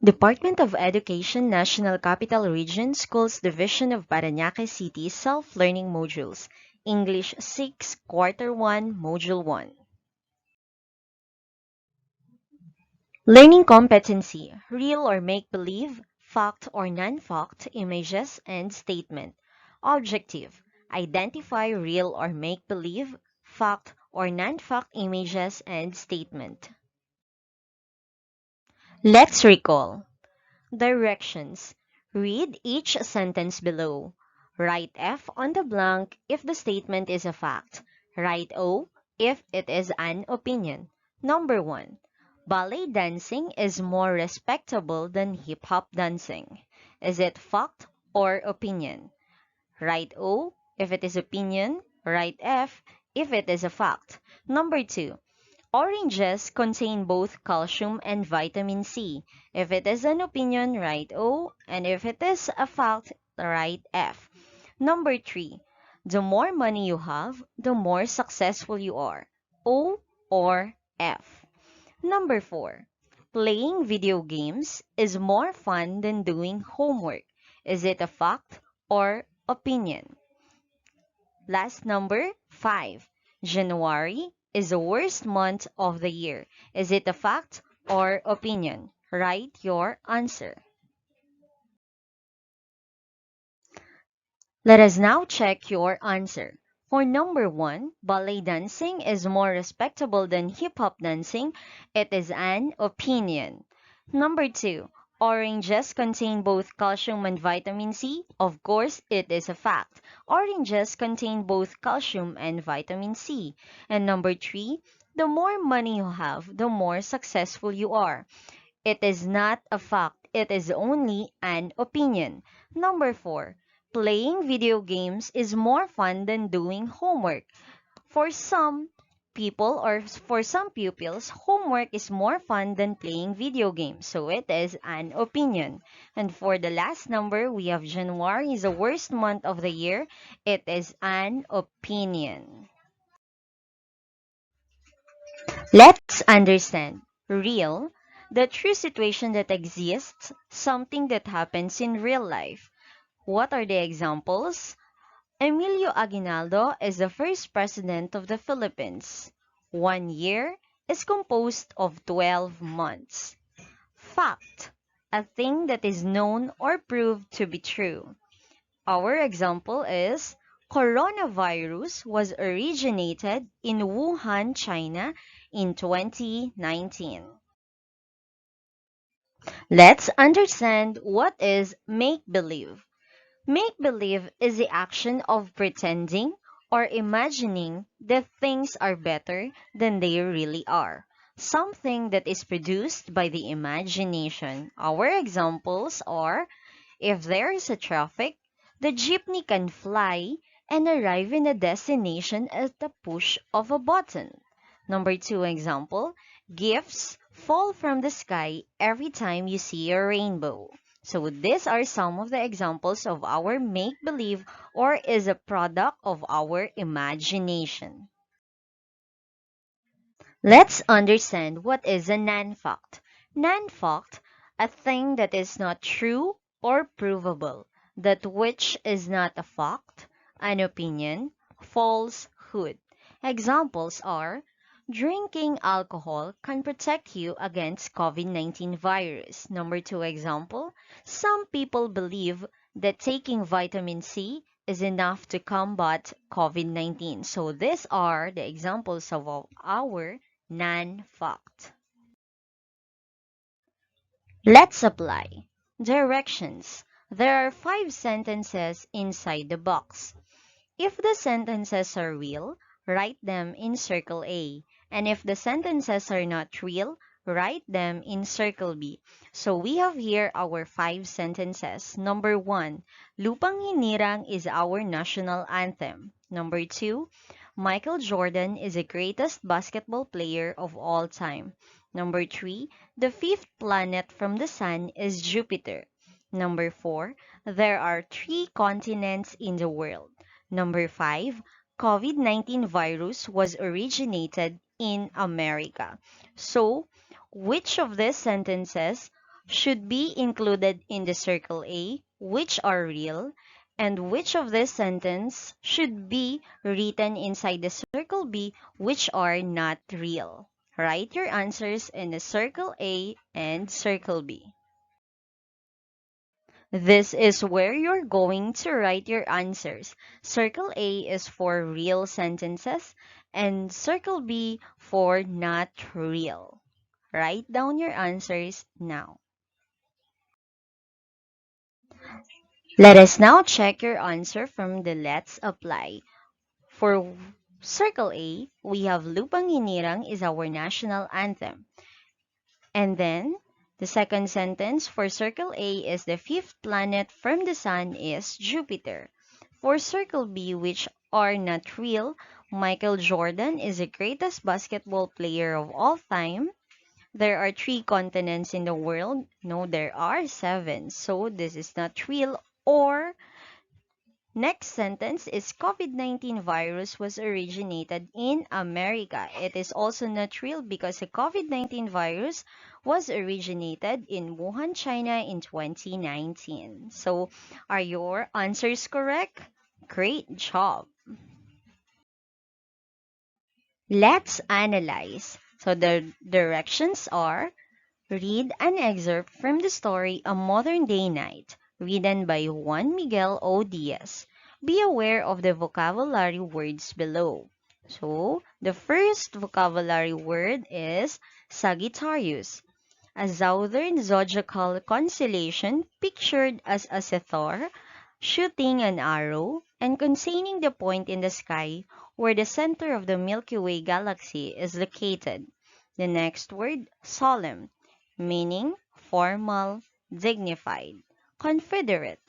Department of Education National Capital Region Schools Division of Paranaque City Self-Learning Modules English 6 Quarter 1 Module 1 Learning Competency Real or Make-Believe Fact or Non-Fact Images and Statement Objective Identify real or make-believe fact or non-fact images and statement. Let's recall. Directions. Read each sentence below. Write F on the blank if the statement is a fact. Write O if it is an opinion. Number 1. Ballet dancing is more respectable than hip-hop dancing. Is it fact or opinion? Write O if it is opinion. Write F if it is a fact. Number 2. Oranges contain both calcium and vitamin C. If it is an opinion, write O, and if it is a fact, write F. Number 3. The more money you have, the more successful you are. O or F. Number 4. Playing video games is more fun than doing homework. Is it a fact or opinion? Last number 5. January is the worst month of the year. Is it a fact or opinion? Write your answer. Let us now check your answer. For number 1, ballet dancing is more respectable than hip-hop dancing. It is an opinion. Number 2, oranges contain both calcium and vitamin C. Of course, it is a fact. Oranges contain both calcium and vitamin C. And number 3, the more money you have, the more successful you are. It is not a fact. It is only an opinion. Number 4, playing video games is more fun than doing homework. For some people or for some pupils, homework is more fun than playing video games. So it is an opinion. And for the last number, we have January is the worst month of the year. It is an opinion. Let's understand. Real, the true situation that exists, something that happens in real life. What are the examples? Emilio Aguinaldo is the first president of the Philippines. 1 year is composed of 12 months. Fact, a thing that is known or proved to be true. Our example is coronavirus was originated in Wuhan, China in 2019. Let's understand what is make-believe. Make-believe is the action of pretending or imagining that things are better than they really are. Something that is produced by the imagination. Our examples are, if there is a traffic, the jeepney can fly and arrive in a destination at the push of a button. Number 2 example, gifts fall from the sky every time you see a rainbow. So these are some of the examples of our make-believe or is a product of our imagination. Let's understand what is a non-fact. Non-fact, a thing that is not true or provable, that which is not a fact, an opinion, falsehood. Examples are, drinking alcohol can protect you against COVID-19 virus. Number 2 example, some people believe that taking vitamin C is enough to combat COVID-19. So these are the examples of our non-fact. Let's apply. Directions. There are 5 sentences inside the box. If the sentences are real, write them in circle A. And if the sentences are not real, write them in circle B. So we have here our 5 sentences. Number 1, Lupang Hinirang is our national anthem. Number 2, Michael Jordan is the greatest basketball player of all time. Number 3, the 5th planet from the sun is Jupiter. Number 4, there are 3 continents in the world. Number 5, COVID-19 virus was originated in America. So, which of these sentences should be included in the circle A, which are real, and which of this sentence should be written inside the circle B, which are not real. Write your answers in the circle A and circle B. This is where you're going to write your answers. Circle A is for real sentences and circle B for not real. Write down your answers now. Let us now check your answer from the Let's Apply. For circle A, we have Lupang Hinirang is our national anthem. And then, the second sentence for circle A is the fifth planet from the sun is Jupiter. For circle B, which are not real, Michael Jordan is the greatest basketball player of all time. There are 3 continents in the world. No, there are 7. So this is not real. Or next sentence is COVID-19 virus was originated in America. It is also not real because the COVID-19 virus was originated in Wuhan, China in 2019. So are your answers correct? Great job. Let's analyze. So the directions are: read an excerpt from the story A Modern Day Night, written by Juan Miguel O. Diaz. Be aware of the vocabulary words below. So, the first vocabulary word is Sagittarius, a southern zodiacal constellation pictured as a centaur shooting an arrow and containing the point in the sky where the center of the Milky Way galaxy is located. The next word, solemn, meaning formal, dignified. Confederate,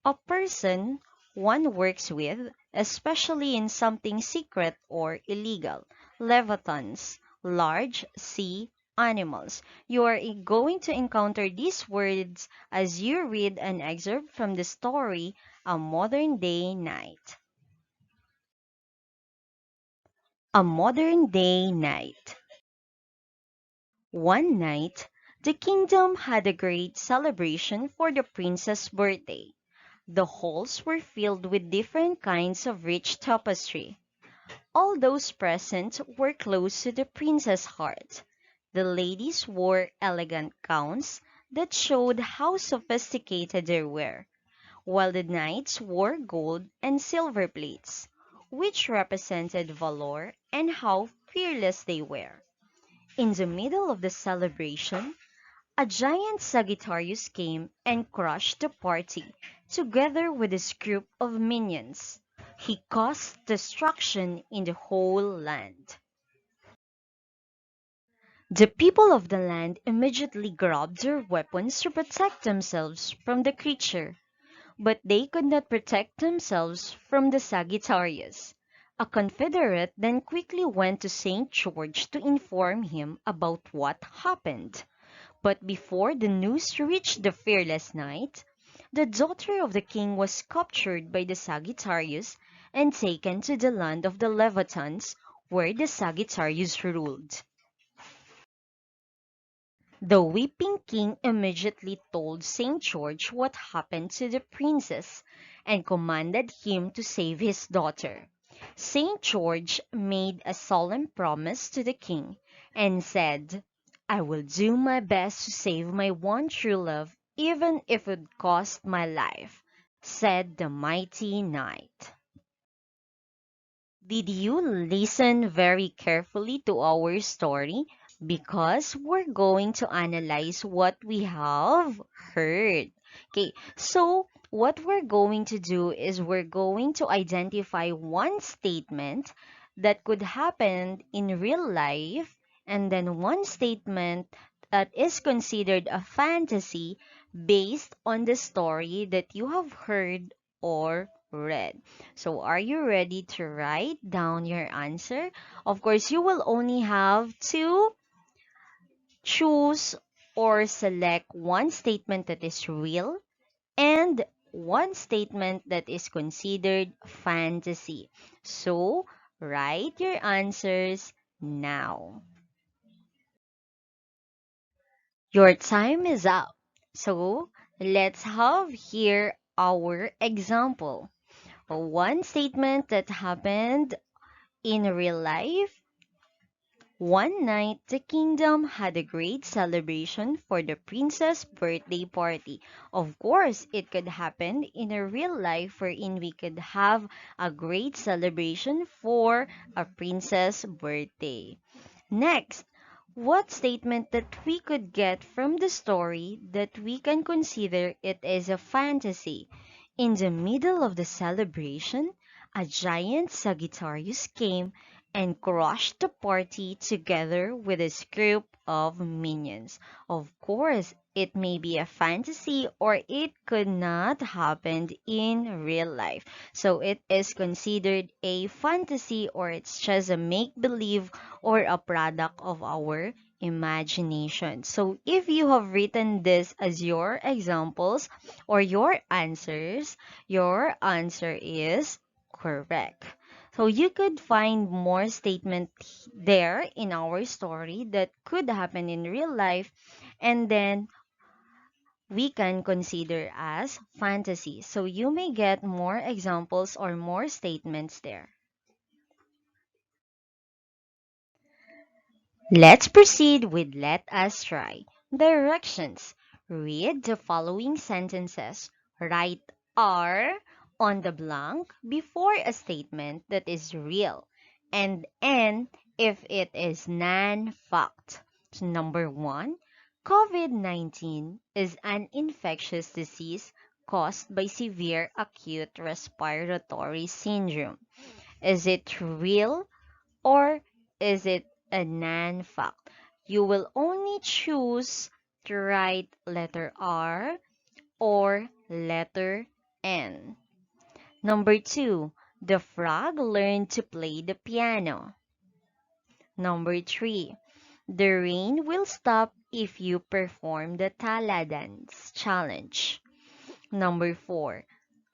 a person one works with, especially in something secret or illegal. Leviathans, large sea animals. You are going to encounter these words as you read an excerpt from the story A Modern Day Night. A Modern Day Night. One night, the kingdom had a great celebration for the prince's birthday. The halls were filled with different kinds of rich tapestry. All those present were close to the prince's heart. The ladies wore elegant gowns that showed how sophisticated they were, while the knights wore gold and silver plates, which represented valor and how fearless they were. In the middle of the celebration, a giant Sagittarius came and crushed the party, together with his group of minions. He caused destruction in the whole land. The people of the land immediately grabbed their weapons to protect themselves from the creature, but they could not protect themselves from the Sagittarius. A confederate then quickly went to St. George to inform him about what happened. But before the news reached the fearless knight, the daughter of the king was captured by the Sagittarius and taken to the land of the Leviathans, where the Sagittarius ruled. The weeping king immediately told St. George what happened to the princess and commanded him to save his daughter. St. George made a solemn promise to the king and said, "I will do my best to save my one true love, even if it cost my life," said the mighty knight. Did you listen very carefully to our story? Because we're going to analyze what we have heard. Okay, so what we're going to do is we're going to identify one statement that could happen in real life and then one statement that is considered a fantasy based on the story that you have heard or read. So are you ready to write down your answer? Of course, you will only have to choose or select one statement that is real and one statement that is considered fantasy. So write your answers now. Your time is up. So let's have here our example. One statement that happened in real life. One night, the kingdom had a great celebration for the princess' birthday party. Of course, it could happen in a real life wherein we could have a great celebration for a princess' birthday. Next, what statement that we could get from the story that we can consider it is a fantasy? In the middle of the celebration, a giant Sagittarius came and crushed the party together with his group of minions. Of course, it may be a fantasy or it could not happen in real life. So it is considered a fantasy or it's just a make-believe or a product of our imagination. So if you have written this as your examples or your answer is correct. So you could find more statements there in our story that could happen in real life and then we can consider as fantasy. So you may get more examples or more statements there. Let's proceed with let us try. Directions. Read the following sentences. Write R on the blank before a statement that is real and N if it is non-fact. So number 1, COVID-19 is an infectious disease caused by severe acute respiratory syndrome. Is it real or is it a non-fact? You will only choose to write letter R or letter N. Number 2, the frog learned to play the piano. Number 3, the rain will stop if you perform the Tala Dance Challenge. Number 4,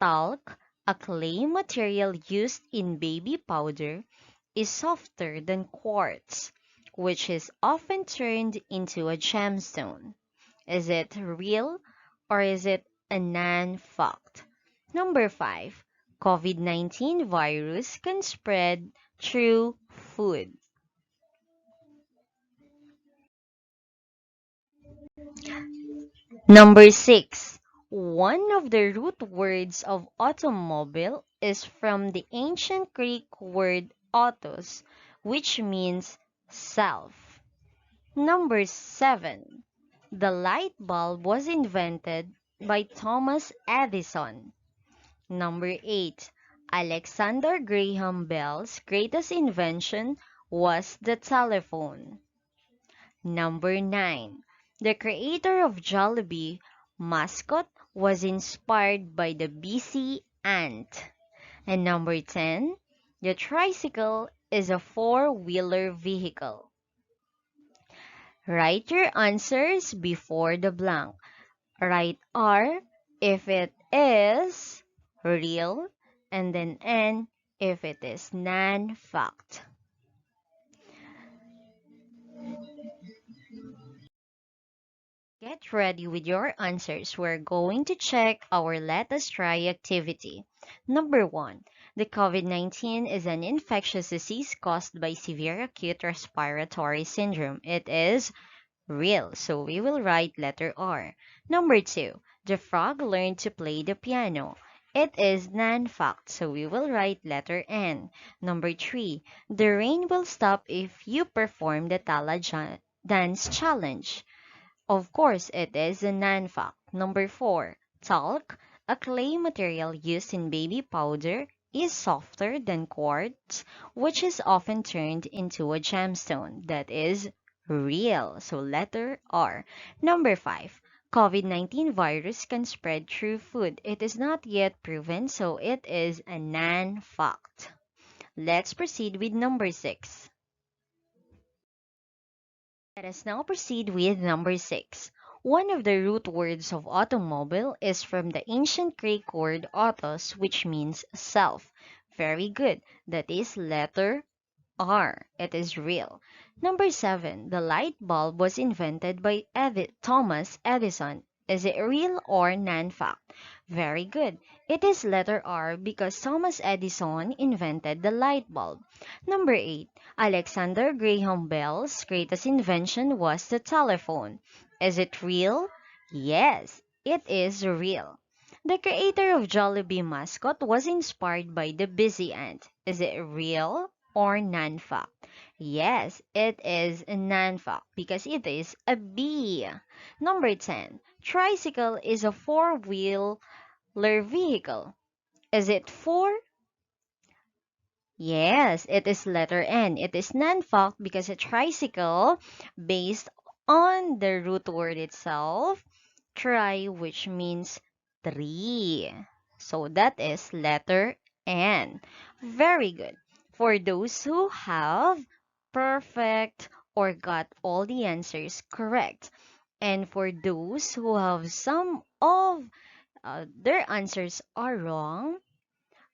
talc, a clay material used in baby powder, is softer than quartz, which is often turned into a gemstone. Is it real or is it a non-fact? Number 5, COVID-19 virus can spread through food. Number 6, one of the root words of automobile is from the ancient Greek word autos, which means self. Number 7, the light bulb was invented by Thomas Edison. Number 8, Alexander Graham Bell's greatest invention was the telephone. Number 9, the creator of Jollibee mascot was inspired by the busy ant. And number 10, the tricycle is a four-wheeler vehicle. Write your answers before the blank. Write R if it is real and then N if it is non-fact. Get ready with your answers. We're going to check our Let Us Try activity. Number 1. The COVID-19 is an infectious disease caused by severe acute respiratory syndrome. It is real, so we will write letter R. Number 2. The frog learned to play the piano. It is non-fact, so we will write letter N. Number 3. The rain will stop if you perform the dance challenge. Of course, it is a non-fact. Number 4, talc, a clay material used in baby powder, is softer than quartz, which is often turned into a gemstone. That is real. So letter R. Number 5, COVID-19 virus can spread through food. It is not yet proven, so it is a non-fact. Let's proceed with number 6. Let us now proceed with number 6. One of the root words of automobile is from the ancient Greek word autos, which means self. Very good. That is letter R. It is real. Number 7. The light bulb was invented by Thomas Edison. Is it real or non-fact? Very good. It is letter R because Thomas Edison invented the light bulb. Number 8. Alexander Graham Bell's greatest invention was the telephone. Is it real? Yes, it is real. The creator of Jollibee mascot was inspired by the busy ant. Is it real or non-fact? Yes, it is a non-fact because it is a bee. Number 10. Tricycle is a four-wheeler vehicle. Is it four? Yes, it is letter N. It is non-fact because a tricycle, based on the root word itself, tri, which means three. So that is letter N. Very good. For those who have perfect or got all the answers correct, and for those who have some of their answers are wrong,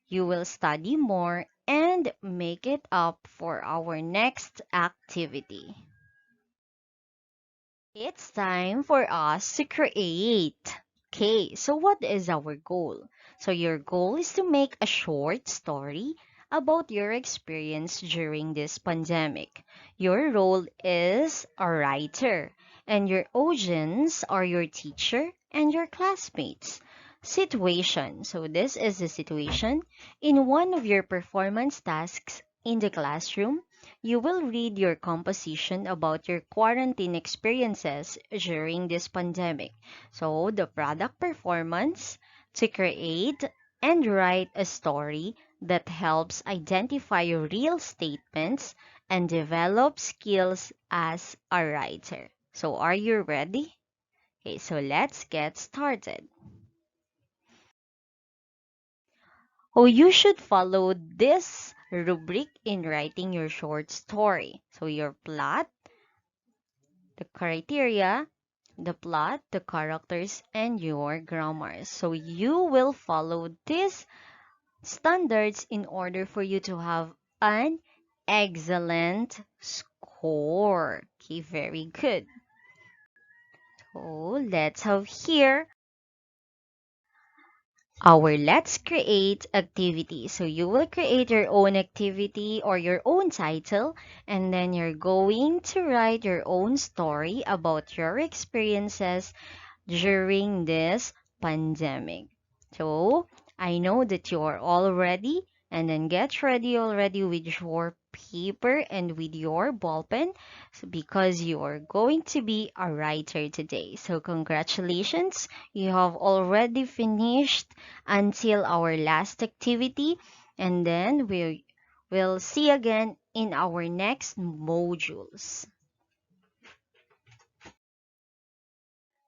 you will study more and make it up for our next activity. It's time for us to create. Okay, so what is our goal? So your goal is to make a short story about your experience during this pandemic. Your role is a writer, and your audience are your teacher and your classmates. Situation. So this is the situation. In one of your performance tasks in the classroom, you will read your composition about your quarantine experiences during this pandemic. So, the product performance to create and write a story that helps identify real statements and develop skills as a writer. So, are you ready? Okay, so let's get started. Oh, you should follow this rubric in writing your short story. So, your plot, the criteria, the plot, the characters, and your grammar. So you will follow these standards in order for you to have an excellent score. Okay, very good. So let's have here our let's create activity. So you will create your own activity or your own title, and then you're going to write your own story about your experiences during this pandemic. So, I know that you are all ready, and then get ready already with your paper and with your ball pen because you are going to be a writer today. So, congratulations, you have already finished until our last activity, and then we will see again in our next modules.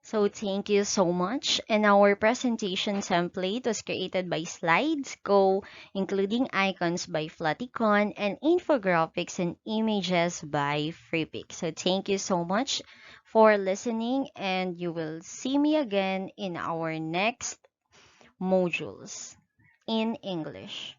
So thank you so much. And our presentation template was created by Slides Go, including icons by Flaticon and infographics and images by Freepik. So thank you so much for listening, and you will see me again in our next modules in English.